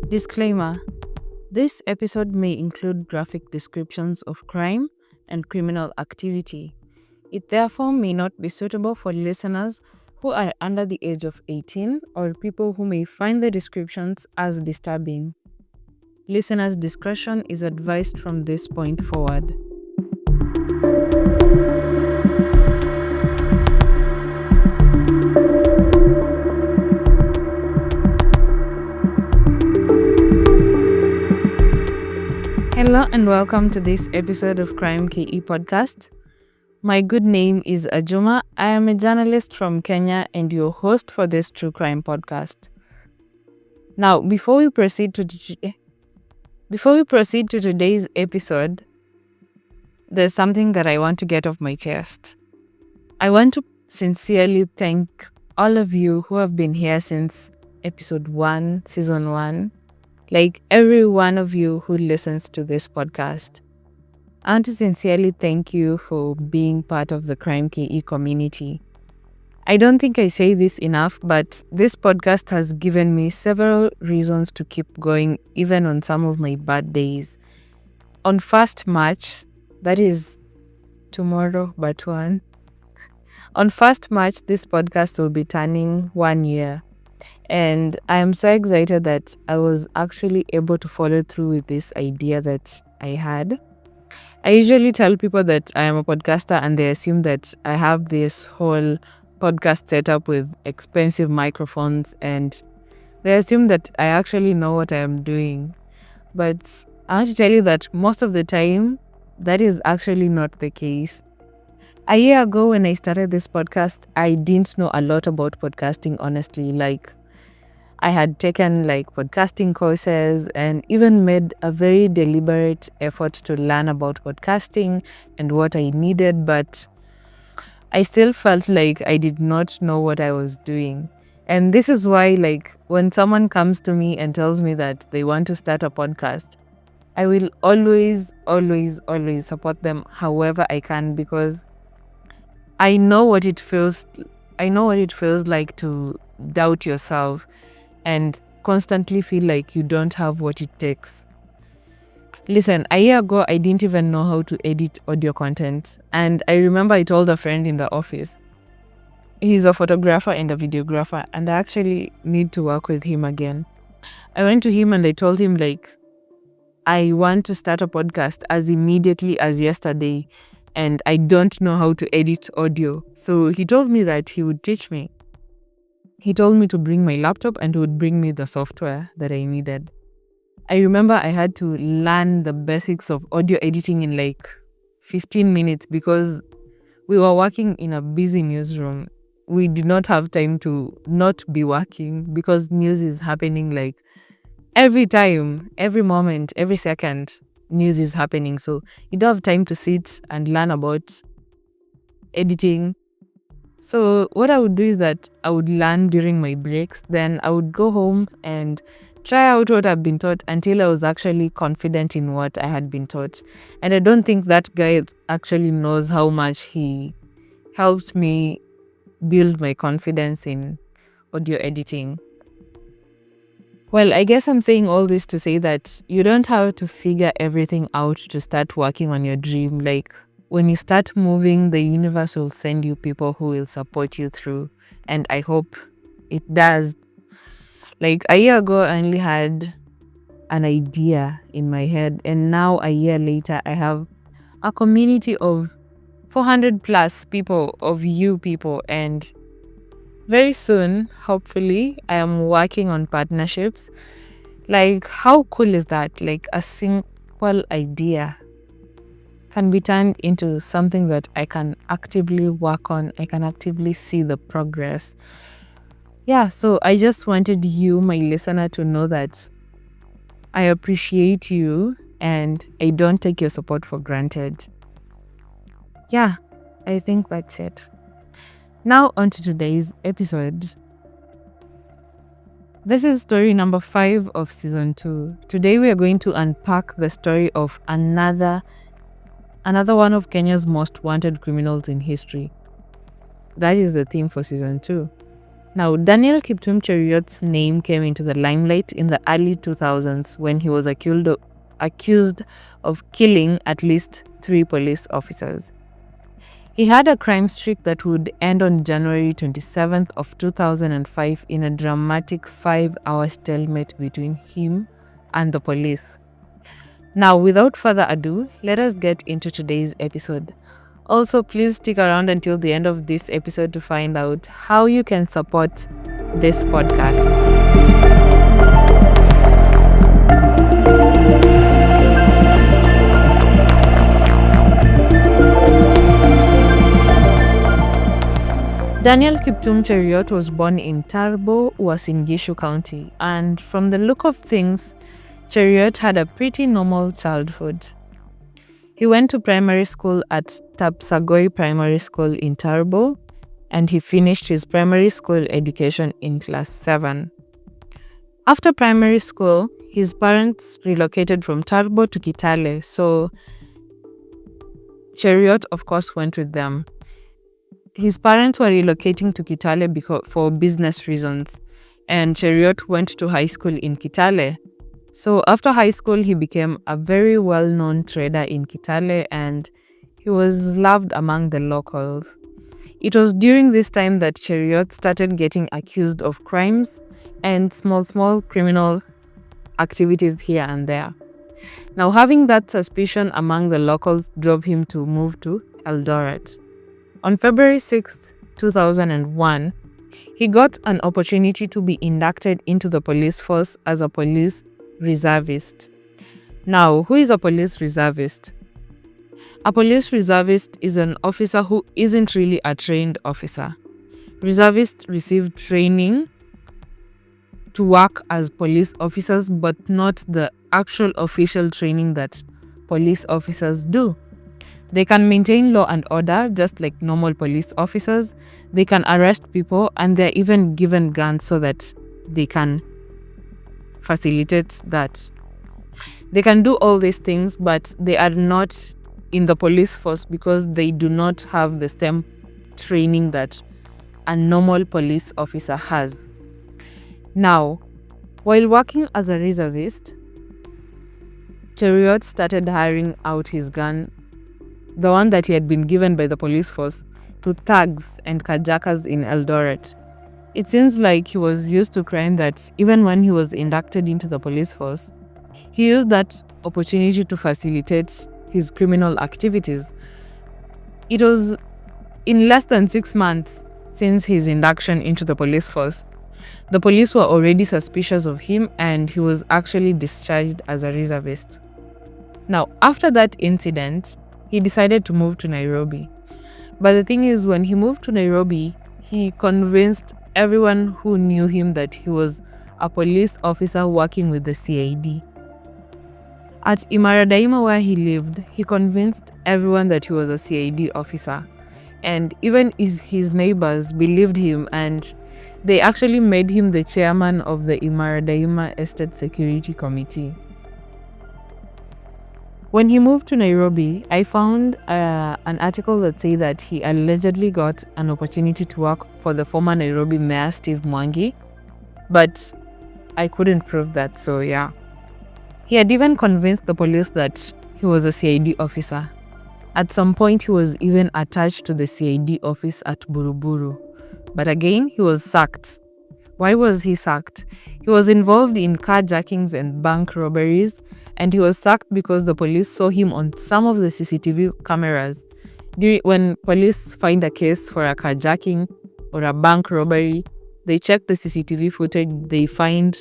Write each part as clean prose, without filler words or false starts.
Disclaimer: this episode may include graphic descriptions of crime and criminal activity. It therefore may not be suitable for listeners who are under the age of 18 or people who may find the descriptions as disturbing. Listeners' discretion is advised from this point forward. Hello and welcome to this episode of Crime KE Podcast. My good name is Ajuma. I am a journalist from Kenya and your host for this true crime podcast. Now, before we proceed to today's episode, there's something that I want to get off my chest. I want to sincerely thank all of you who have been here since episode 1, season 1. Like every one of you who listens to this podcast. I want to sincerely thank you for being part of the Crime KE community. I don't think I say this enough, but this podcast has given me several reasons to keep going even on some of my bad days. On 1st March, that is tomorrow but one. On 1st March, this podcast will be turning 1 year. And I am so excited that I was actually able to follow through with this idea that I had. I usually tell people that I am a podcaster and they assume that I have this whole podcast setup with expensive microphones and they assume that I actually know what I am doing. But I want to tell you that most of the time, that is actually not the case. A year ago when I started this podcast, I didn't know a lot about podcasting, honestly. Like, I had taken podcasting courses and even made a very deliberate effort to learn about podcasting and what I needed, but I still felt like I did not know what I was doing. And this is why, when someone comes to me and tells me that they want to start a podcast, I will always support them however I can, because I know what it feels like to doubt yourself and constantly feel like you don't have what it takes. Listen, a year ago, I didn't even know how to edit audio content. And I remember I told a friend in the office, he's a photographer and a videographer, and I actually need to work with him again. I went to him and I told him, I want to start a podcast as immediately as yesterday, and I don't know how to edit audio. So he told me that he would teach me. He told me to bring my laptop and he would bring me the software that I needed. I remember I had to learn the basics of audio editing in 15 minutes because we were working in a busy newsroom. We did not have time to not be working because news is happening every time, every moment, every second. News is happening, so you don't have time to sit and learn about editing. So what I would do is that I would learn during my breaks, then I would go home and try out what I've been taught until I was actually confident in what I had been taught. And I don't think that guy actually knows how much he helped me build my confidence in audio editing. Well, I guess I'm saying all this to say that you don't have to figure everything out to start working on your dream. When you start moving, the universe will send you people who will support you through. And I hope it does. A year ago, I only had an idea in my head. And now, a year later, I have a community of 400 plus people, of you people. And very soon, hopefully, I am working on partnerships. How cool is that? A simple idea can be turned into something that I can actively work on. I can actively see the progress. Yeah, so I just wanted you, my listener, to know that I appreciate you and I don't take your support for granted. Yeah, I think that's it. Now on to today's episode. This is story number 5 of season 2. Today we are going to unpack the story of another one of Kenya's most wanted criminals in history. That is the theme for season 2. Now, Daniel Kiptum Cheruiyot's name came into the limelight in the early 2000s when he was accused of killing at least 3 police officers. He had a crime streak that would end on January 27th of 2005 in a dramatic 5-hour stalemate between him and the police. Now, without further ado, let us get into today's episode. Also, please stick around until the end of this episode to find out how you can support this podcast. Daniel Kiptum Cheruiyot was born in Tarbo, Uasin Gishu County, and from the look of things, Cheruiyot had a pretty normal childhood. He went to primary school at Tapsagoi Primary School in Tarbo, and he finished his primary school education in class 7. After primary school, his parents relocated from Tarbo to Kitale, so Cheruiyot, of course, went with them. His parents were relocating to Kitale for business reasons, and Cheruiyot went to high school in Kitale. So after high school, he became a very well-known trader in Kitale, and he was loved among the locals. It was during this time that Cheruiyot started getting accused of crimes and small criminal activities here and there. Now, having that suspicion among the locals drove him to move to Eldoret. On February 6, 2001, he got an opportunity to be inducted into the police force as a police reservist. Now, who is a police reservist? A police reservist is an officer who isn't really a trained officer. Reservists receive training to work as police officers, but not the actual official training that police officers do. They can maintain law and order just like normal police officers. They can arrest people, and they're even given guns so that they can facilitate that. They can do all these things, but they are not in the police force because they do not have the same training that a normal police officer has. Now, while working as a reservist, Cheruiyot started hiring out his gun, the one that he had been given by the police force, to thugs and carjackers in Eldoret. It seems like he was used to crime that even when he was inducted into the police force, he used that opportunity to facilitate his criminal activities. It was in less than 6 months since his induction into the police force. The police were already suspicious of him, and he was actually discharged as a reservist. Now, after that incident, he decided to move to Nairobi. But the thing is, when he moved to Nairobi, he convinced everyone who knew him that he was a police officer working with the CID. At Imaradaima, where he lived, he convinced everyone that he was a CID officer. And even his neighbors believed him, and they actually made him the chairman of the Imaradaima Estate Security Committee. When he moved to Nairobi, I found an article that said that he allegedly got an opportunity to work for the former Nairobi Mayor Steve Mwangi, but I couldn't prove that, so yeah. He had even convinced the police that he was a CID officer. At some point, he was even attached to the CID office at Buruburu. But again, he was sacked. Why was he sacked? He was involved in carjackings and bank robberies, and he was sacked because the police saw him on some of the CCTV cameras. When police find a case for a carjacking or a bank robbery, they check the CCTV footage, they find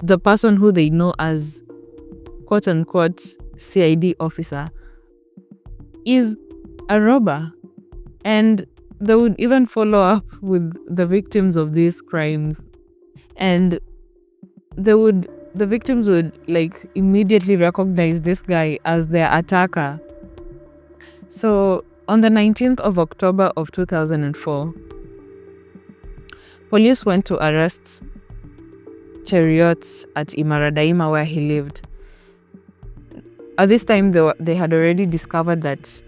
the person who they know as quote-unquote CID officer is a robber. And they would even follow up with the victims of these crimes, and the victims would immediately recognize this guy as their attacker. So on the 19th of October of 2004, police went to arrest Cheruiyot at Imaradaima, where he lived. At this time, they had already discovered that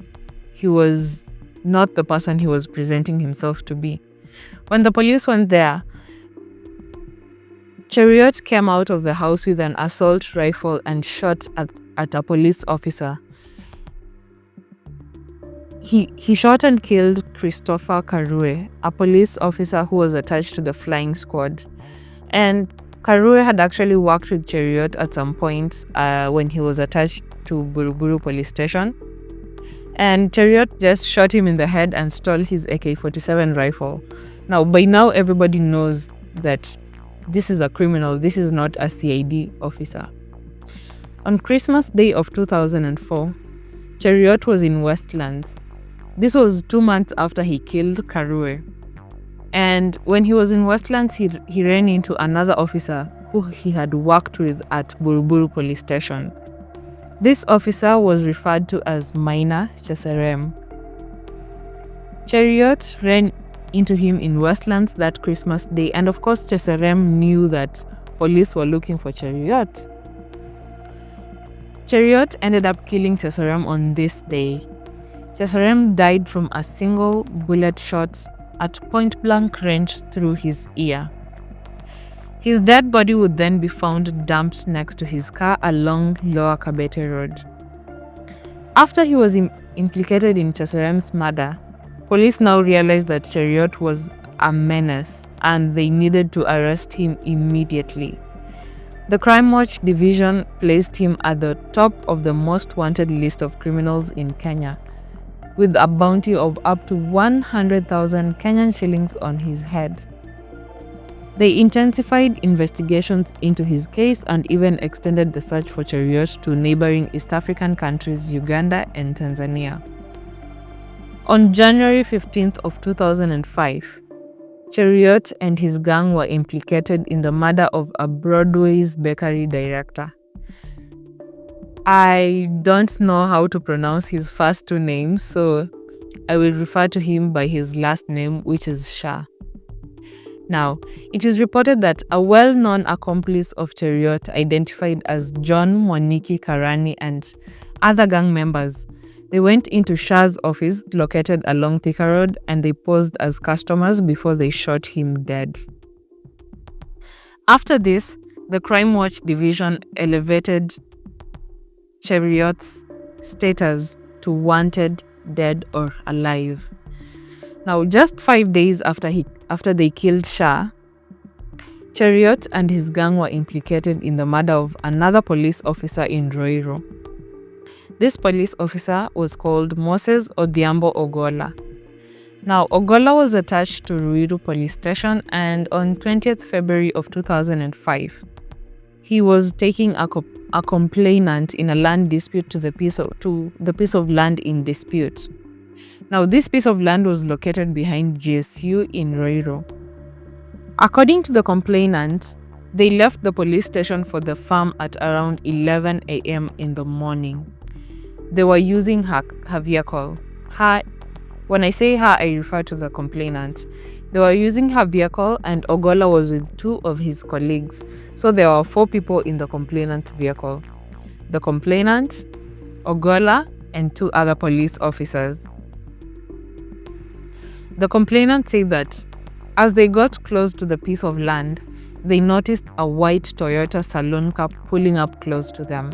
he was not the person he was presenting himself to be. When the police went there, Cheruiyot came out of the house with an assault rifle and shot at a police officer. He shot and killed Christopher Karue, a police officer who was attached to the flying squad. And Karue had actually worked with Cheruiyot at some point when he was attached to Buruburu police station. And Cheruiyot just shot him in the head and stole his AK-47 rifle. Now, by now, everybody knows that this is a criminal. This is not a CID officer. On Christmas Day of 2004, Cheruiyot was in Westlands. This was 2 months after he killed Karue. And when he was in Westlands, he ran into another officer who he had worked with at Buruburu police station. This officer was referred to as Maina Cheserem. Cheruiyot ran into him in Westlands that Christmas Day, and of course Cheserem knew that police were looking for Cheruiyot. Cheruiyot ended up killing Cheserem on this day. Cheserem died from a single bullet shot at point-blank range through his ear. His dead body would then be found dumped next to his car along Lower Kabete Road. After he was implicated in Cheserem's murder, police now realized that Cheruiyot was a menace and they needed to arrest him immediately. The Crime Watch division placed him at the top of the most wanted list of criminals in Kenya, with a bounty of up to 100,000 Kenyan shillings on his head. They intensified investigations into his case and even extended the search for Cheruiyot to neighboring East African countries Uganda and Tanzania. On January 15th of 2005, Cheruiyot and his gang were implicated in the murder of a Broadway's bakery director. I don't know how to pronounce his first two names, so I will refer to him by his last name, which is Shah. Now, it is reported that a well-known accomplice of Cheruiyot, identified as John Mwaniki Karani, and other gang members, they went into Shah's office located along Thika Road and they posed as customers before they shot him dead. After this, the Crime Watch division elevated Cheruiyot's status to wanted, dead or alive. Now, just 5 days after they killed Shah, Cheruiyot and his gang were implicated in the murder of another police officer in Roiro. This police officer was called Moses Odhiambo Ogola. Now, Ogola was attached to Ruiru police station, and on 20th February of 2005, he was taking a complainant in a land dispute to the piece of land in dispute. Now, this piece of land was located behind GSU in Roiro. According to the complainant, they left the police station for the farm at around 11 a.m. in the morning. They were using her vehicle. When I say her, I refer to the complainant. They were using her vehicle and Ogola was with two of his colleagues. So there were 4 people in the complainant vehicle. The complainant, Ogola, and 2 other police officers. The complainant said that as they got close to the piece of land, they noticed a white Toyota saloon car pulling up close to them.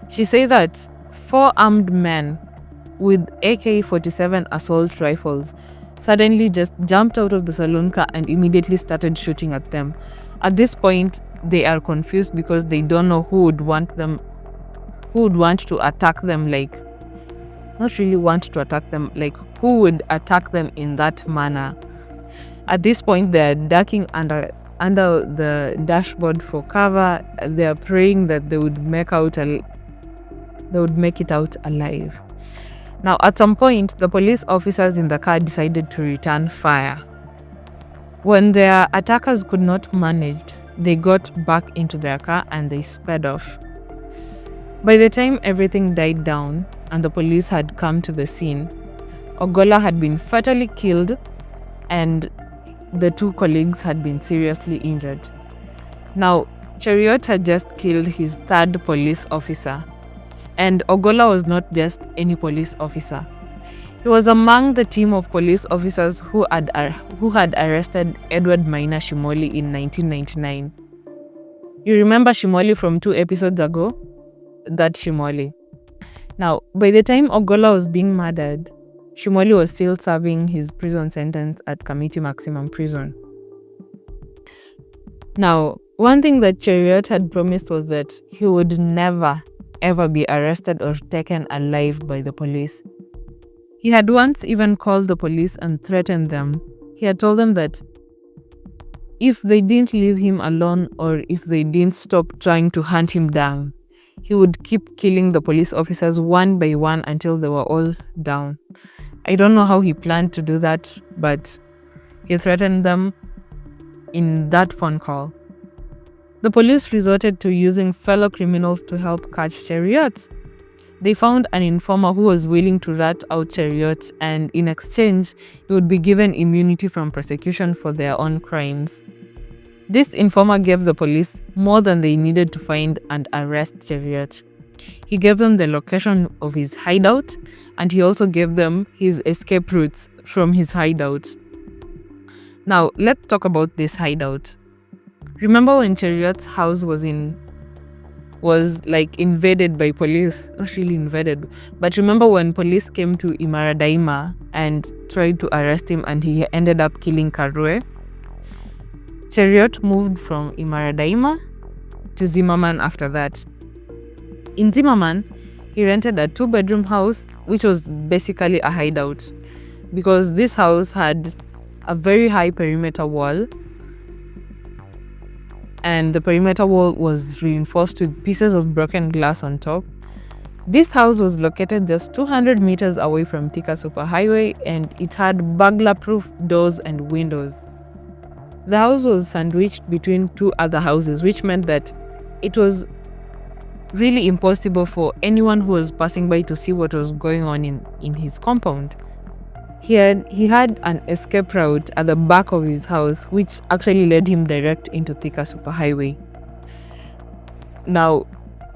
She said that 4 armed men with AK-47 assault rifles suddenly just jumped out of the saloon car and immediately started shooting at them. At this point, they are confused because they don't know who would want to attack them, who would attack them in that manner. At this point, they're ducking under the dashboard for cover. They're praying that they would make it out alive. Now, at some point, the police officers in the car decided to return fire. When their attackers could not manage, they got back into their car and they sped off. By the time everything died down and the police had come to the scene, Ogola had been fatally killed and the 2 colleagues had been seriously injured. Now, Cheruiyot had just killed his 3rd police officer. And Ogola was not just any police officer. He was among the team of police officers who had arrested Edward Maina Shimoli in 1999. You remember Shimoli from 2 episodes ago? That Shimoli. Now, by the time Ogolla was being murdered, Shimoli was still serving his prison sentence at Kamiti Maximum Prison. Now, one thing that Cheruiyot had promised was that he would never, ever be arrested or taken alive by the police. He had once even called the police and threatened them. He had told them that if they didn't leave him alone or if they didn't stop trying to hunt him down, he would keep killing the police officers one by one until they were all down. I don't know how he planned to do that, but he threatened them in that phone call. The police resorted to using fellow criminals to help catch Cheruiyot. They found an informer who was willing to rat out Cheruiyot, and in exchange, he would be given immunity from prosecution for their own crimes. This informer gave the police more than they needed to find and arrest Cheruiyot. He gave them the location of his hideout, and he also gave them his escape routes from his hideout. Now, let's talk about this hideout. Remember when Cheruiyot's house was invaded by police? Not really invaded, but remember when police came to Imaradaima and tried to arrest him and he ended up killing Karue? Cheruiyot moved from Imaradaima to Zimmerman after that. In Zimmerman, he rented a 2-bedroom house, which was basically a hideout, because this house had a very high perimeter wall, and the perimeter wall was reinforced with pieces of broken glass on top. This house was located just 200 meters away from Thika Superhighway, and it had burglar-proof doors and windows. The house was sandwiched between 2 other houses, which meant that it was really impossible for anyone who was passing by to see what was going on in his compound. He had an escape route at the back of his house, which actually led him direct into Thika Superhighway. Now,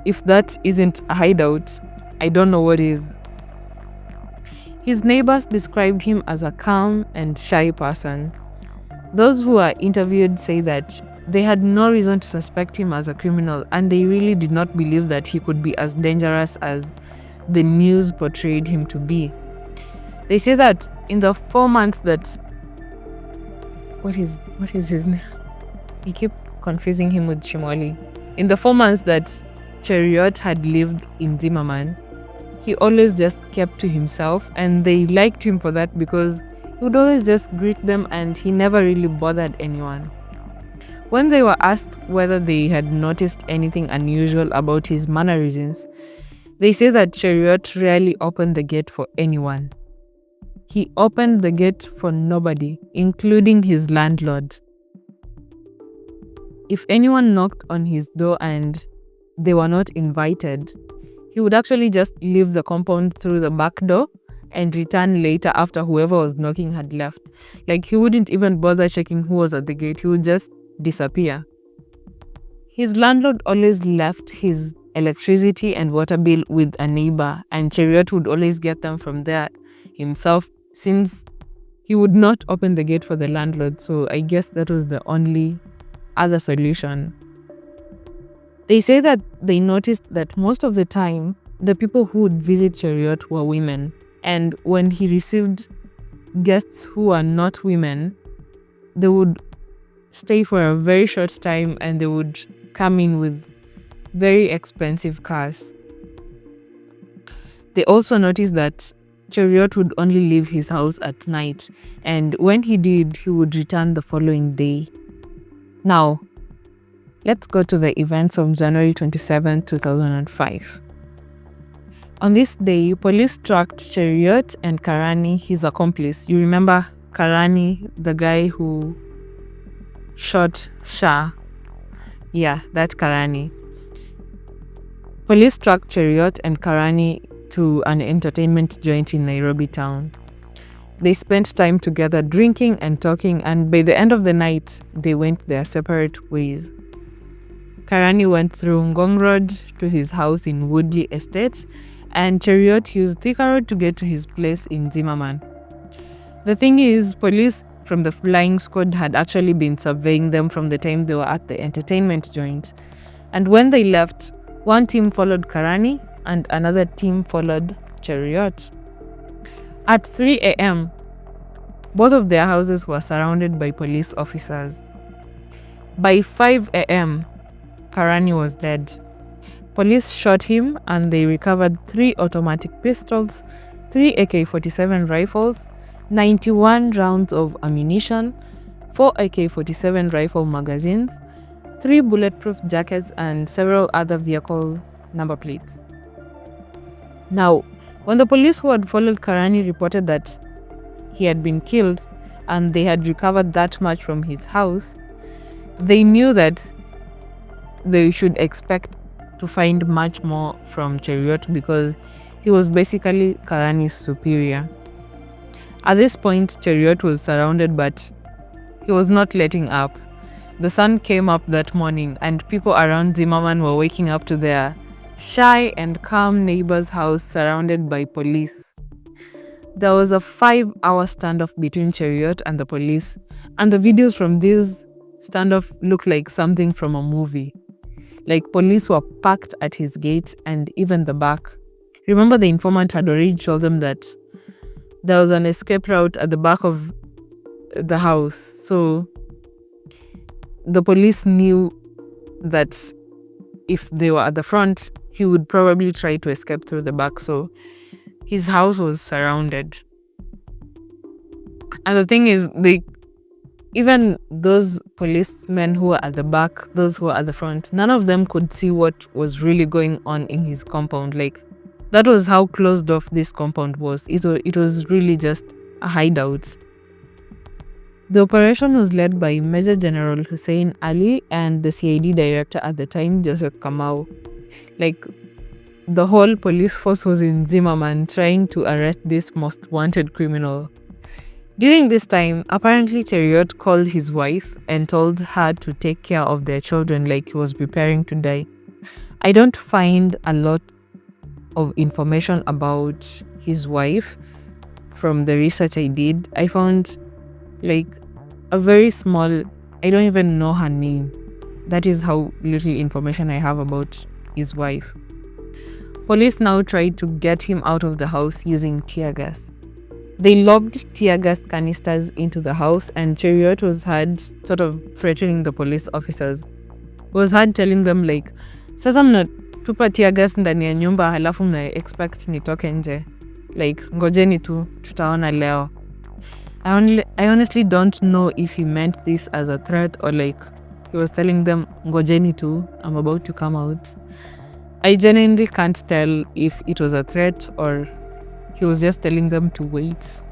if that isn't a hideout, I don't know what is. His neighbors described him as a calm and shy person. Those who were interviewed say that they had no reason to suspect him as a criminal, and they really did not believe that he could be as dangerous as the news portrayed him to be. They say that in the 4 months that... What is his name? I keep confusing him with Shimoli. In the 4 months that Cheruiyot had lived in Zimmerman, he always just kept to himself, and they liked him for that because he would always just greet them and he never really bothered anyone. When they were asked whether they had noticed anything unusual about his mannerisms, they say that Cheruiyot rarely opened the gate for anyone. He opened the gate for nobody, including his landlord. If anyone knocked on his door and they were not invited, he would actually just leave the compound through the back door and return later after whoever was knocking had left. Like, he wouldn't even bother checking who was at the gate. He would just disappear. His landlord always left his electricity and water bill with a neighbor, and Cheruiyot would always get them from there himself, since he would not open the gate for the landlord. So I guess that was the only other solution. They say that they noticed that most of the time, the people who would visit Cheruiyot were women. And when he received guests who are not women, they would stay for a very short time and they would come in with very expensive cars. They also noticed that Cheruiyot would only leave his house at night, and when he did, he would return the following day. Now, let's go to the events of January 27, 2005. On this day, police tracked Cheruiyot and Karani, his accomplice. You remember Karani, the guy who shot Shah? Yeah, that's Karani. Police tracked Cheruiyot and Karani to an entertainment joint in Nairobi town. They spent time together drinking and talking, and by the end of the night, they went their separate ways. Karani went through Ngong Road to his house in Woodley Estates, and Cheruiyot used Thika Road to get to his place in Zimmerman. The thing is, police from the flying squad had actually been surveying them from the time they were at the entertainment joint. And when they left, one team followed Karani and another team followed Cheruiyot. At 3 a.m., both of their houses were surrounded by police officers. By 5 a.m., Karani was dead. Police shot him and they recovered 3 automatic pistols, 3 AK-47 rifles, 91 rounds of ammunition, 4 AK-47 rifle magazines, 3 bulletproof jackets, and several other vehicle number plates. Now, when the police who had followed Karani reported that he had been killed and they had recovered that much from his house, they knew that they should expect to find much more from Cheruiyot because he was basically Karani's superior. At this point, Cheruiyot was surrounded, but he was not letting up. The sun came up that morning and people around Zimmerman were waking up to their shy and calm neighbor's house surrounded by police. There was a 5-hour standoff between Cheruiyot and the police, and the videos from this standoff looked like something from a movie. Like, police were packed at his gate and even the back. Remember, the informant had already told them that there was an escape route at the back of the house. So the police knew that if they were at the front, he would probably try to escape through the back. So his house was surrounded. And the thing is, even those policemen who were at the back, those who were at the front, none of them could see what was really going on in his compound. Like, that was how closed off this compound was. It was really just a hideout. The operation was led by Major General Hussein Ali and the CID director at the time, Joseph Kamau. Like, the whole police force was in Zimmerman trying to arrest this most wanted criminal. During this time, apparently Cheruiyot called his wife and told her to take care of their children like he was preparing to die. I don't find a lot of information about his wife from the research I did. I found like a very small, I don't even know her name. That is how little information I have about his wife. Police now tried to get him out of the house using tear gas. They lobbed tear gas canisters into the house, and Cheruiyot was heard sort of threatening the police officers. He was heard telling them like, sasa mnatupa tear gas ndani ya nyumba halafu mna expect nitoke nje. Like, ngojeni tu, tutaona leo. I honestly don't know if he meant this as a threat or like he was telling them, ngojeni tu, I'm about to come out. I genuinely can't tell if it was a threat or he was just telling them to wait.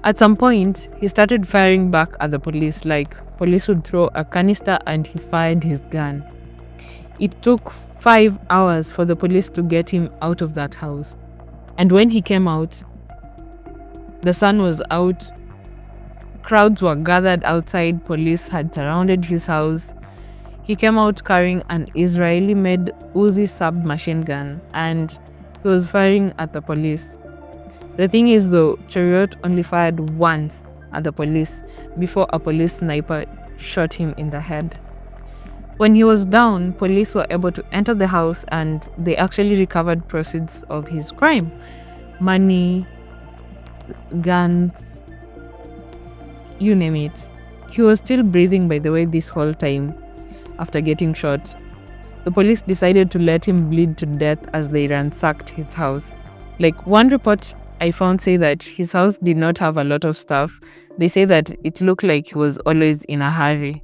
At some point, he started firing back at the police, like police would throw a canister and he fired his gun. It took 5 hours for the police to get him out of that house. And when he came out, the sun was out, crowds were gathered outside, police had surrounded his house. He came out carrying an Israeli-made Uzi submachine gun and he was firing at the police. The thing is though, Cheruiyot only fired once at the police before a police sniper shot him in the head. When he was down, police were able to enter the house and they actually recovered proceeds of his crime. Money, guns, you name it. He was still breathing, by the way, this whole time after getting shot. The police decided to let him bleed to death as they ransacked his house. Like, one report I found say that his house did not have a lot of stuff. They say that it looked like he was always in a hurry.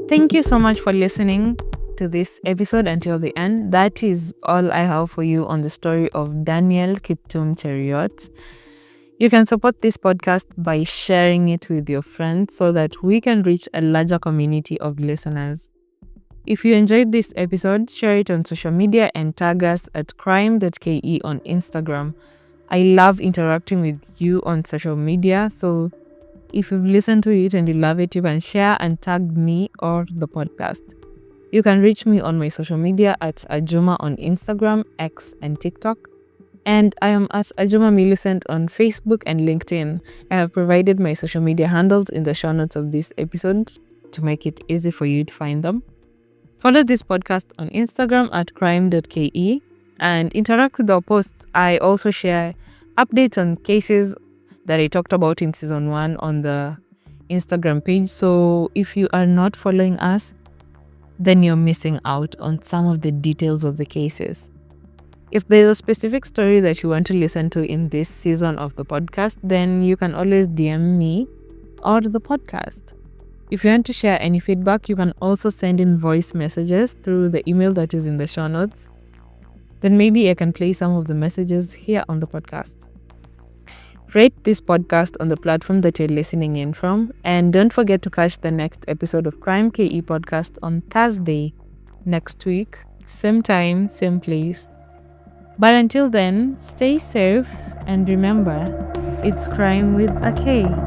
Thank you so much for listening to this episode until the end. That is all I have for you on the story of Daniel Kiptum Cheruiyot. You can support this podcast by sharing it with your friends so that we can reach a larger community of listeners. If you enjoyed this episode, share it on social media and tag us at crime.ke on Instagram. I love interacting with you on social media. So if you've listened to it and you love it, you can share and tag me or the podcast. You can reach me on my social media at Ajuma on Instagram, X, and TikTok. And I am at Ajuma Millicent on Facebook and LinkedIn. I have provided my social media handles in the show notes of this episode to make it easy for you to find them. Follow this podcast on Instagram at crime.ke and interact with our posts. I also share updates on cases that I talked about in season 1 on the Instagram page. So if you are not following us, then you're missing out on some of the details of the cases. If there's a specific story that you want to listen to in this season of the podcast, then you can always DM me or the podcast. If you want to share any feedback, you can also send in voice messages through the email that is in the show notes. Then maybe I can play some of the messages here on the podcast. Rate this podcast on the platform that you're listening in from, and don't forget to catch the next episode of Crime KE podcast on Thursday next week, same time, same place. But until then, stay safe and remember, it's crime with a K.